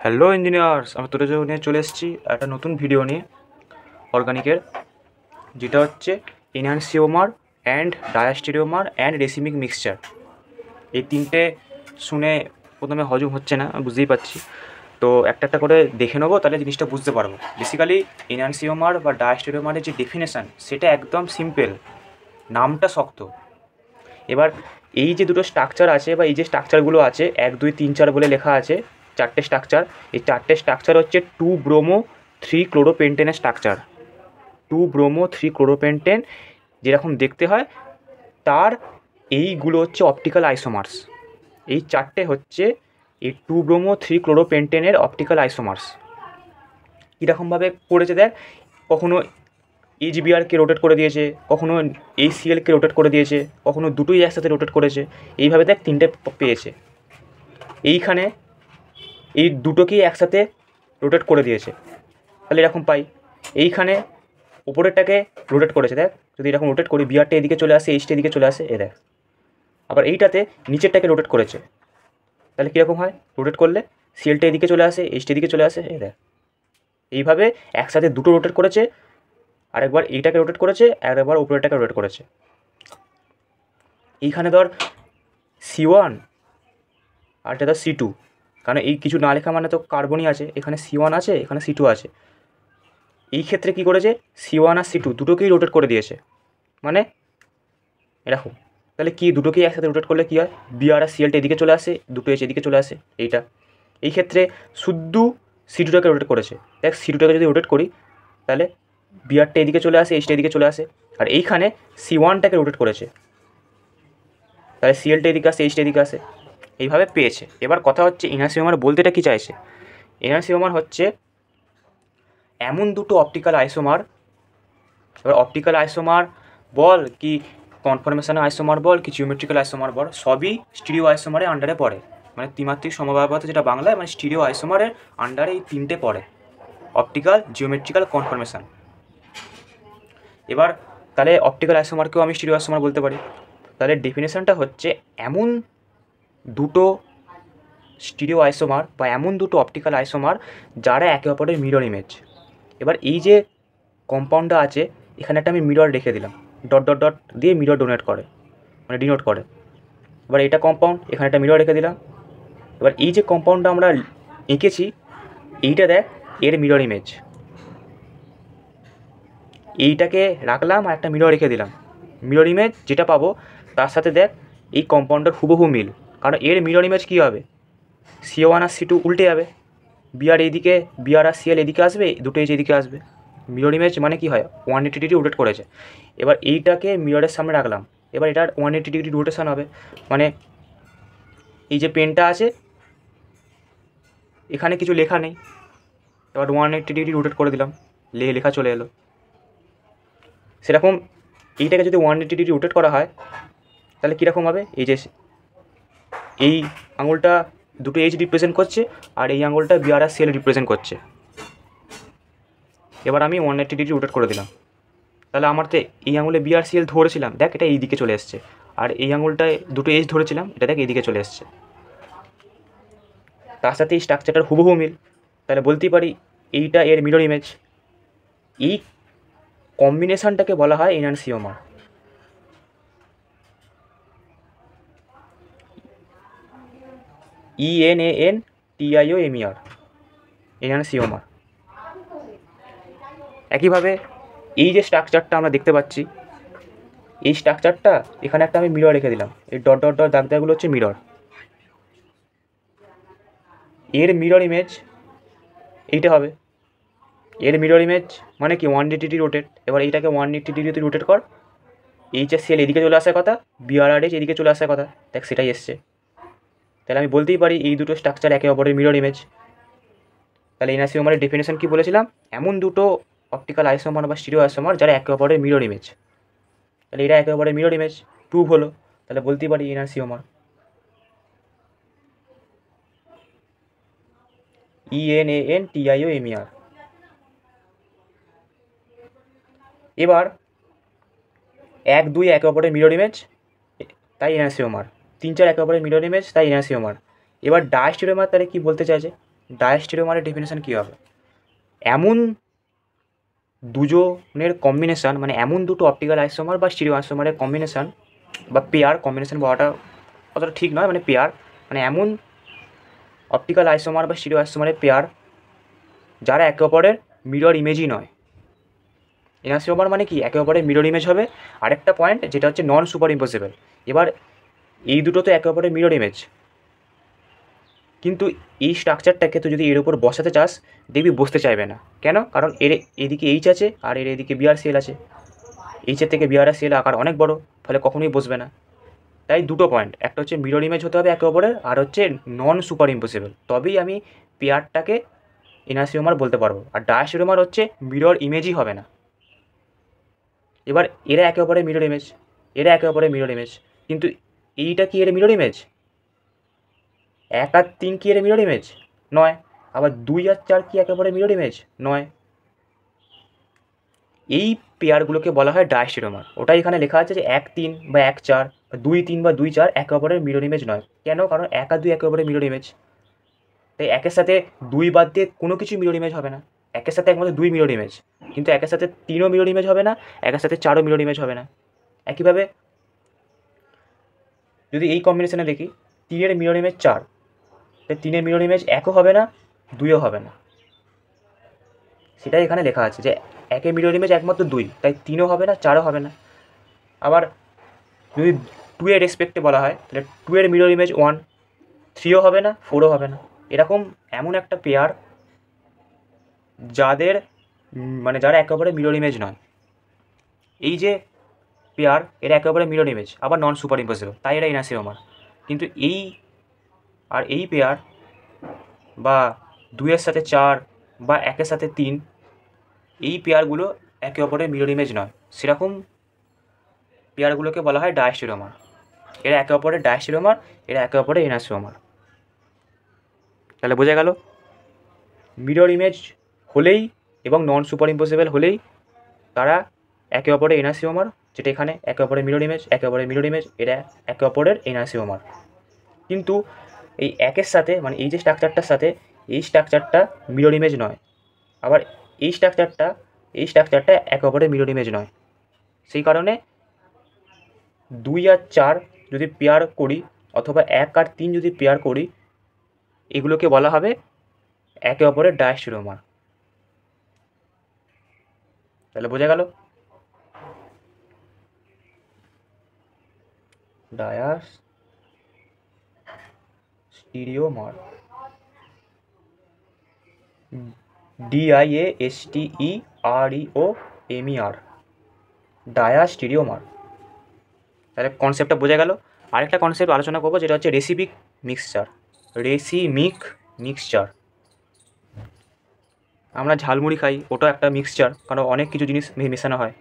Hello engineers, আমি তোদের জন্য নিয়ে চলে এসেছি একটা নতুন ভিডিও নিয়ে অর্গানিকের, যেটা হচ্ছে এনহান্সিওমার অ্যান্ড ডায়াস্টেরিওমার অ্যান্ড রেসিমিক মিক্সচার। এই তিনটে শুনে প্রথমে হজম হচ্ছে না, আমি বুঝতেই পারছি। তো একটা একটা করে দেখে নেবো, তাহলে জিনিসটা বুঝতে পারবো। বেসিক্যালি এনহান্সিওমার বা ডায়াস্টেরিওমারের যে ডেফিনেশান, সেটা একদম সিম্পল, নামটা শক্ত। এবার এই যে দুটো স্ট্রাকচার আছে বা এই যে স্ট্রাকচারগুলো আছে 1 2 3 4 বলে লেখা আছে, চারটে স্ট্রাকচার। এই চারটে স্ট্রাকচার হচ্ছে 2 ব্রোমো 3 ক্লোরোপেন্টেনের স্ট্রাকচার। 2 ব্রোমো 3 ক্লোরোপেন্টেন যেরকম দেখতে হয়, তার এইগুলো হচ্ছে অপটিক্যাল আইসোমার্স। এই চারটে হচ্ছে এই 2 ব্রোমো 3 ক্লোরোপেন্টেনের অপটিক্যাল আইসোমার্স। কীরকমভাবে করেছে দেখ, কখনো এইচবিআরকে রোটেট করে দিয়েছে, কখনো এইচসিএলকে রোটেট করে দিয়েছে, কখনো দুটোই একসাথে রোটেট করেছে। এইভাবে দেখ তিনটে পেয়েছে। এইখানে এই দুটোকেই একসাথে রোটেট করে দিয়েছে, তাহলে এরকম পাই। এইখানে ওপরেরটাকে রোটেট করেছে, দেখ যদি এরকম রোটেট করি, বিআরটা এদিকে চলে আসে, এইচটা এদিকে চলে আসে, দেখ। আবার এইটাতে নিচেরটাকে রোটেট করেছে, তাহলে কীরকম হয়? রোটেট করলে সিএলটা এদিকে চলে আসে, এইচটা এদিকে চলে আসে, দেখ। এইভাবে একসাথে দুটো রোটেট করেছে, আরেকবার এইটাকে রোটেট করেছে, আরেকবার উপরেরটাকে রোটেট করেছে। এইখানে ধর C1 আর এটা ধর C2, কারণ এই কিছু না লেখা মানে তো কার্বনই আছে, এখানে C1 আছে, এখানে C2 আছে। এই ক্ষেত্রে কী করেছে, C1 আর C2 দুটোকেই রোটেট করে দিয়েছে, মানে এরকম। তাহলে কি দুটোকেই একসাথে রোটেট করলে কী হয়? বিআর আর সিএলটা এদিকে চলে আসে, দুটো এসে এদিকে চলে আসে, এইটা। এই ক্ষেত্রে শুদ্ধ C2টাকে রোটেট করেছে, দেখ C2টাকে যদি রোটেট করি, তাহলে বিআরটা এদিকে চলে আসে, এইচটা এদিকে চলে আসে। আর এইখানে C1টাকে রোটেট করেছে, তাহলে সিএলটা এদিকে আসে, এইচটা এদিকে আসে। এইভাবে পেয়েছে। এবার কথা হচ্ছে এনহান্সিওমার বলতে এটা কী চাইছে। এনহান্সিওমার হচ্ছে এমন দুটো অপটিক্যাল আইসোমার, এবার অপটিক্যাল আইসোমার বল কি কনফরমেশনাল আইসোমার বল কি জিওমেট্রিক্যাল আইসোমার বল, সবই স্টিরিও আইসোমারের আন্ডারে পড়ে। মানে ত্রিমাত্রিক সমবায়বতা, যেটা বাংলায় মানে স্টিরিও আইসোমারের আন্ডারে এই তিনটে পড়ে: অপটিক্যাল, জিওমেট্রিক্যাল, কনফরমেশন। এবার তাহলে অপটিক্যাল আইসোমারকেও আমি স্টিরিও আইসোমার বলতে পারি। তাহলে ডেফিনেশনটা হচ্ছে এমন দুটো স্টিরিও আইসোমার বা এমন দুটো অপটিক্যাল আইসোমার যারা একে অপরের মিরর ইমেজ। এবার এই যে কম্পাউন্ডটা আছে, এখানে একটা আমি মিরর রেখে দিলাম, ডট ডট ডট দিয়ে মিরর ডোনেট করে, মানে ডিনোট করে। এবার এটা কম্পাউন্ড, এখানে একটা মিরর রেখে দিলাম। এবার এই যে কম্পাউন্ডটা আমরা এঁকেছি, এইটা দেখ এর মিরর ইমেজ। এইটাকে রাখলাম আর একটা মিরর রেখে দিলাম, মিরর ইমেজ যেটা পাবো তার সাথে দেখ এই কম্পাউন্ডের হুবহু মিল। কারণ এর মিরর ইমেজ কী হবে, C1 আর C2 উল্টে যাবে, বিআর এইদিকে, বিআর আর সিএল এদিকে আসবে, দুটো এইচ এদিকে আসবে। মিরর ইমেজ মানে কি হয়, 180 ডিগ্রি রোটেট করেছে। এবার এইটাকে মিররের সামনে রাখলাম, এবার এটার 180 ডিগ্রি রোটেশন হবে। মানে এই যে পেনটা আছে, এখানে কিছু লেখা নেই, এবার 180 ডিগ্রি রোটেট করে দিলাম, লেখা চলে এলো। সেরকম এইটাকে যদি 180 ডিগ্রি রোটেট করা হয়, তাহলে কীরকম হবে? এই যে এই আঙুলটা দুটো এইচ রিপ্রেজেন্ট করছে, আর এই আঙুলটা বিআর আর সিএল রিপ্রেজেন্ট করছে। এবার আমি 180 ডিগ্রি রোটেট করে দিলাম, তাহলে আমার তো এই আঙুলে বিআর সিএল ধরেছিলাম, দেখ এটা এই দিকে চলে এসছে। আর এই আঙুলটায় দুটো এইচ ধরেছিলাম, এটা দেখ এইদিকে চলে এসছে। তার সাথে এই স্ট্রাকচারটার হুবহু মিল, তাহলে বলতেই পারি এইটা এর মিরর ইমেজ। এই কম্বিনেশনটাকে বলা হয় এনহান্সিওমার। ENANTIOMER, এনহান্সিওমার। একইভাবে এই যে স্ট্রাকচারটা আমরা দেখতে পাচ্ছি, এই স্ট্রাকচারটা এখানে একটা আমি মিরর রেখে দিলাম, এই ডট ডট ডট দাগগুলো হচ্ছে মিরর। এর মিরর ইমেজ এইটা হবে, এর মিরর ইমেজ মানে কি 180 ডিগ্রি রোটেট। এবার এইটাকে 180 ডিগ্রিতে রোটেট কর, এইচ আর সিএল এদিকে চলে আসার কথা, বিআর আর এইচ এদিকে চলে আসার কথা, দেখ সেটাই এসছে। তাহলে আমি বলতেই পারি এই দুটো স্ট্রাকচার একে অপরের মিরর ইমেজ। তাহলে এনহান্সিওমারের ডেফিনেশন কী বলেছিলাম, এমন দুটো অপটিক্যাল আইসোমার বা স্টিরিও আইসোমার যারা একে অপরের মিরর ইমেজ। তাহলে এটা একে অপরের মিরর ইমেজ প্রুভ হলো, তাহলে বলতেই পারি এনহান্সিওমার। ENANTIOMER। এবার 1 2 একে অপরের মিরর ইমেজ, তাই এনহান্সিওমার। 3 4 একে অপরের মিরর ইমেজ, তাই এনহান্সিওমার। এবার ডায়াস্টেরিওমার তাহলে কী বলতে চাইছে, ডায়াস্টেরিওমারের ডেফিনেশন কী হবে? এমন দুজনের কম্বিনেশান, মানে এমন দুটো অপটিক্যাল আইসোমার বা স্টিরিও আইসোমারের কম্বিনেশান বা পেয়ার, কম্বিনেশান বলাটা অতটা ঠিক নয়, মানে পেয়ার, মানে এমন অপটিক্যাল আইসোমার বা স্টিরিও আইসোমারের পেয়ার যারা একে অপরের মিরর ইমেজই নয়। এনাসিওমার মানে কি? একে অপরের মিরর ইমেজ হবে। আরেকটা পয়েন্ট যেটা হচ্ছে নন সুপার ইম্পসিবল। এবার এই দুটো তো একে অপরের মিরর ইমেজ, কিন্তু এই স্ট্রাকচারটাকে তো যদি এর উপর বসাতে চাস দেখবি বসতে চাইবে না। কেন? কারণ এর এদিকে এইচ আছে আর এর এদিকে বিআরসিএল আছে। এইচের থেকে বিআরসিএল আকার অনেক বড়, ফলে কখনোই বসবে না। তাই দুটো পয়েন্ট, একটা হচ্ছে মিরর ইমেজ হতে হবে একে অপরের, আর হচ্ছে নন সুপার ইম্পসিবল, তবেই আমি পেয়ারটাকে এনাসিওমার বলতে পারবো। আর ডায়াস্টেরিওমার হচ্ছে মিরর ইমেজই হবে না। এবার এরা একে অপরের মিরর ইমেজ, এরা একে অপরের মিরর ইমেজ, কিন্তু এইটা কি এর মিরর ইমেজ? 1 আর 3 কি এর মিরর ইমেজ? নয়। আবার 2 আর 4 কি একে অপরের মিরর ইমেজ? নয়। এই পেয়ারগুলোকে বলা হয় ডায়াস্টেরিওমার। ওটাই এখানে লেখা আছে যে 1 3 বা 1 4 বা 2 3 বা 2 4 একে অপরের মিরর ইমেজ নয়। কেন? কারণ 1 আর 2 একে অপরের মিরর ইমেজ। তাই একের সাথে 2 বাদ দিয়ে কোনো কিছু মিরর ইমেজ হবে না। একের সাথে একমাত্র 2 মিরর ইমেজ, কিন্তু একের সাথে 3ও মিরর ইমেজ হবে না, একের সাথে 4ও মিরর ইমেজ হবে না। একইভাবে যদি এই কম্বিনেশনে দেখি, 3 এর মিরর ইমেজ 4, তাই 3 এর মিরর ইমেজ 1ও হবে না, 2ও হবে না। সেটাই এখানে লেখা আছে যে 1 এর মিরর ইমেজ একমাত্র 2, তাই 3ও হবে না, 4ও হবে না। আবার যদি 2 এর রেসপেক্টে বলা হয়, তাহলে 2 এর মিরর ইমেজ 1, 3ও হবে না, 4ও হবে না। এরকম এমন একটা পেয়ার যাদের মানে যারা একে অপরের মিরর ইমেজ নয়। এই যে পেয়ার, এরা একে অপরের মিরর ইমেজ, আবার নন সুপার ইম্পসিবল, তাই এরা এনাসিওমার। কিন্তু এই আর এই পেয়ার বা 2 এর সাথে 4 বা 1 এর সাথে 3, এই পেয়ারগুলো একে অপরের মিরর ইমেজ নয়। সেরকম পেয়ারগুলোকে বলা হয় ডায়াস্টেরিওমার। এরা একে অপরের ডায়াস্টেরিওমার, এরা একে অপরের এনাসিওমার। তাহলে বোঝা গেল, মিরর ইমেজ হলেই এবং নন সুপার ইম্পসিবল হলেই তারা একে অপরের এনাসিওমার, যেটা এখানে একে অপরের মিরর ইমেজ, একে অপরের মিরর ইমেজ, এরা একে অপরের এনাসিওমার। কিন্তু এই একের সাথে, মানে এই যে স্ট্রাকচারটার সাথে এই স্ট্রাকচারটা মিরর ইমেজ নয়, আবার এই স্ট্রাকচারটা একে অপরের মিরর ইমেজ নয়। সেই কারণে 2 আর 4 যদি পেয়ার করি, অথবা 1 আর 3 যদি পেয়ার করি, এগুলোকে বলা হবে একে অপরের ডায়াস্টেরিওমার। তাহলে বোঝা গেল, ডায়াস্টেরিওমার, DIASTEREOMER, ডায়াস্টেরিওমার। তাহলে কনসেপ্টটা বোঝা গেল। আরেকটা কনসেপ্ট আলোচনা করবো, যেটা হচ্ছে রেসিমিক মিক্সচার। আমরা ঝালমুড়ি খাই, ওটা একটা মিক্সচার, কারণ অনেক কিছু জিনিস মেশানো হয়,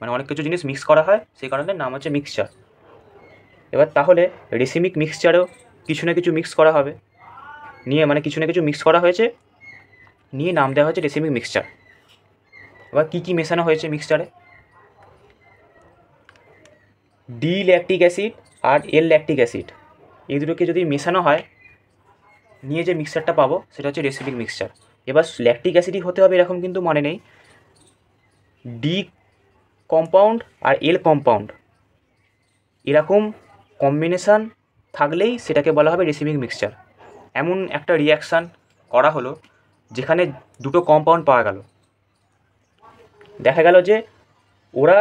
মানে অনেক কিছু জিনিস মিক্স করা হয়, সেই কারণে নাম হচ্ছে মিক্সচার। এবার তাহলে রেসিমিক মিক্সচারেও কিছু না কিছু মিক্স করা হবে নিয়ে, মানে কিছু না কিছু মিক্স করা হয়েছে নিয়ে নাম দেওয়া হয়েছে রেসিমিক মিক্সচার। এবার কী কী মেশানো হয়েছে মিক্সচারে? ডি ল্যাকটিক অ্যাসিড আর এল ল্যাকটিক অ্যাসিড, এই দুটোকে যদি মেশানো হয় নিয়ে যে মিক্সচারটা পাবো সেটা হচ্ছে রেসিমিক মিক্সচার। এবার ল্যাকটিক অ্যাসিডই হতে হবে এরকম কিন্তু মানে নেই, ডি কম্পাউন্ড আর এল কম্পাউন্ড এরকম কম্বিনেশান থাকলেই সেটাকে বলা হবে রেসিমিক মিক্সচার। এমন একটা রিয়াকশান করা হলো যেখানে দুটো কম্পাউন্ড পাওয়া গেল, দেখা গেল যে ওরা,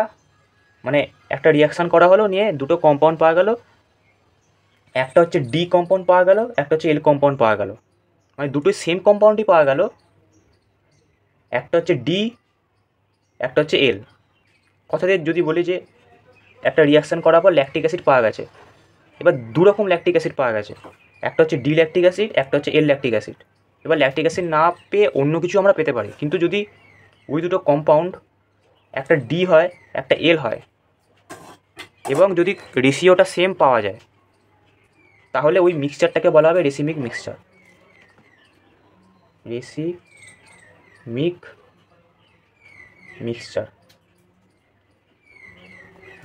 মানে একটা রিয়াকশান করা হলো নিয়ে দুটো কম্পাউন্ড পাওয়া গেল, একটা হচ্ছে ডি কম্পাউন্ড পাওয়া গেল, একটা হচ্ছে এল কম্পাউন্ড পাওয়া গেল, মানে দুটোই সেম কম্পাউন্ডই পাওয়া গেল, একটা হচ্ছে ডি, একটা হচ্ছে এল। কথাতে যদি বলি যে একটা রিয়াকশান করার পর ল্যাকটিক অ্যাসিড পাওয়া গেছে, এবার দু রকম ল্যাকটিক অ্যাসিড পাওয়া গেছে, একটা হচ্ছে ডি ল্যাকটিক অ্যাসিড, একটা হচ্ছে এল ল্যাকটিক অ্যাসিড। এবার ল্যাকটিক অ্যাসিড না পেয়ে অন্য কিছু আমরা পেতে পারি, কিন্তু যদি ওই দুটো কম্পাউন্ড একটা ডি হয় একটা এল হয় এবং যদি রেশিওটা সেম পাওয়া যায়, তাহলে ওই মিক্সচারটাকে বলা হবে রেসিমিক মিক্সচার।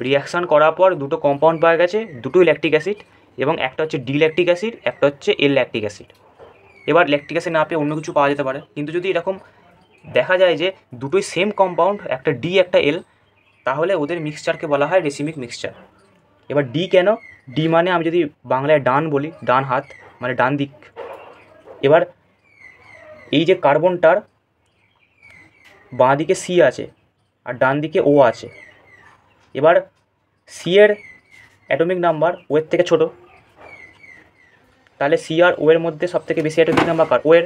রিয়াকশান করার পর দুটো কম্পাউন্ড পাওয়া গেছে, দুটোই ল্যাকটিক অ্যাসিড, এবং একটা হচ্ছে ডি ল্যাকটিক অ্যাসিড, একটা হচ্ছে এল ল্যাকটিক অ্যাসিড। এবার ল্যাকটিক অ্যাসিড না পেয়ে অন্য কিছু পাওয়া যেতে পারে, কিন্তু যদি এরকম দেখা যায় যে দুটোই সেম কম্পাউন্ড, একটা ডি একটা এল, তাহলে ওদের মিক্সচারকে বলা হয় রেসিমিক মিক্সচার। এবার ডি কেন? ডি মানে আমি যদি বাংলায় ডান বলি, ডান হাত মানে ডান দিক। এবার এই যে কার্বনটার বাঁ দিকে সি আছে আর ডান দিকে ও আছে, এবার সি এর অ্যাটমিক নাম্বার ও এর থেকে ছোটো, তাহলে সি আর ও এর মধ্যে সবথেকে বেশি অ্যাটমিক নাম্বার কার? ও এর।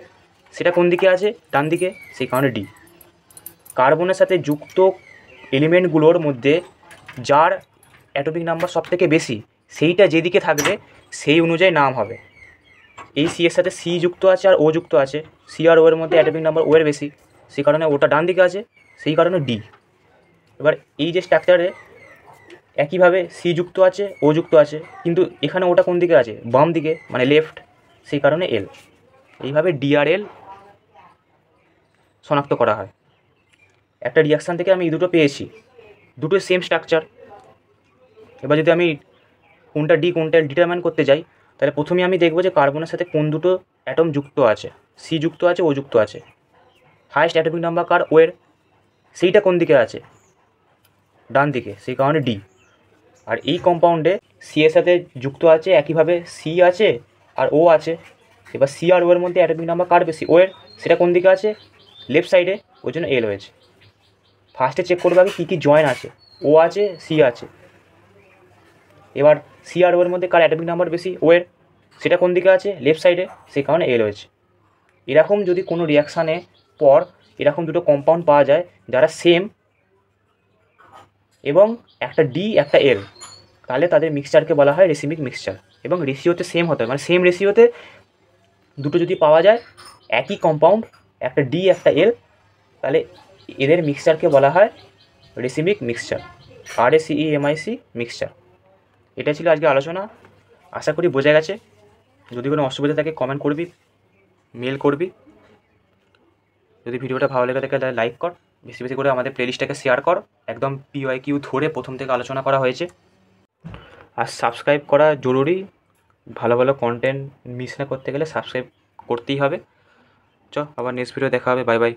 সেটা কোন দিকে আছে? ডান দিকে, সেই কারণে ডি। কার্বনের সাথে যুক্ত এলিমেন্টগুলোর মধ্যে যার অ্যাটমিক নাম্বার সবথেকে বেশি, সেইটা যেদিকে থাকবে সেই অনুযায়ী নাম হবে। এই সি এর সাথে সি যুক্ত আছে আর ও যুক্ত আছে, সি আর ও এর মধ্যে অ্যাটমিক নাম্বার ও এর বেশি, সেই কারণে ওটা ডান দিকে আছে, সেই কারণে ডি। এবার এই যে স্ট্রাকচারে একইভাবে সি যুক্ত আছে, ও যুক্ত আছে, কিন্তু এখানে ওটা কোন দিকে আছে? বাম দিকে, মানে লেফট, সেই কারণে এল। এইভাবে ডি আর এল শনাক্ত করা হয়। একটা রিয়াকশান থেকে আমি এই দুটো পেয়েছি, দুটো সেম স্ট্রাকচার। এবার যদি আমি কোনটা ডি কোনটা এল ডিটারমাইন করতে যাই, তাহলে প্রথমে আমি দেখব যে কার্বনের সাথে কোন দুটো অ্যাটম যুক্ত আছে, সি যুক্ত আছে, ও যুক্ত আছে। হাইয়েস্ট অ্যাটমিক নাম্বার কার? ও এর। সেইটা কোন দিকে আছে? ডান দিকে, সেই কারণে ডি। আর এই কম্পাউন্ডে সি এর সাথে যুক্ত আছে, একইভাবে সি আছে আর ও আছে। এবার সি আর ও এর মধ্যে অ্যাটমিক নাম্বার কার বেশি? ও এর। সেটা কোন দিকে আছে? লেফট সাইডে, ওই জন্য এল হয়েছে। ফার্স্টে চেক করবে আগে কী কী জয়েন আছে। ও আছে, সি আছে। এবার সি আর ও এর মধ্যে কার অ্যাটমিক নাম্বার বেশি? ও এর। সেটা কোন দিকে আছে? লেফট সাইডে, সেই কারণে এল হয়েছে। এরকম যদি কোনো রিয়াকশানে পর এরকম দুটো কম্পাউন্ড পাওয়া যায় যারা সেম এবং একটা ডি একটা এল, তাহলে তাদের মিক্সচারকে বলা হয় রেসিমিক মিক্সচার। এবং রেশিওতে সেম হতে হয়, মানে সেম রেশিওতে দুটো যদি পাওয়া যায় একই কম্পাউন্ড, একটা ডি একটা এল, তাহলে এদের মিক্সচারকে বলা হয় রেসিমিক মিক্সচার, RACEMIC মিক্সচার। এটা ছিল আজকে আলোচনা, আশা করি বোঝা গেছে। যদি কোনো অসুবিধা থাকে কমেন্ট করবি, মেল করবি। যদি ভিডিওটা ভালো লেগে থাকে তাহলে লাইক কর, বেশি বেশি করে আমাদের প্লেলিস্টটাকে শেয়ার কর। একদম PYQ ধরে প্রথম থেকে আলোচনা করা হয়েছে। আর সাবস্ক্রাইব করা জরুরি, ভালো ভালো কন্টেন্ট মিস না করতে গেলে সাবস্ক্রাইব করতেই হবে। আবার নেক্সট ভিডিও দেখা হবে। Bye bye.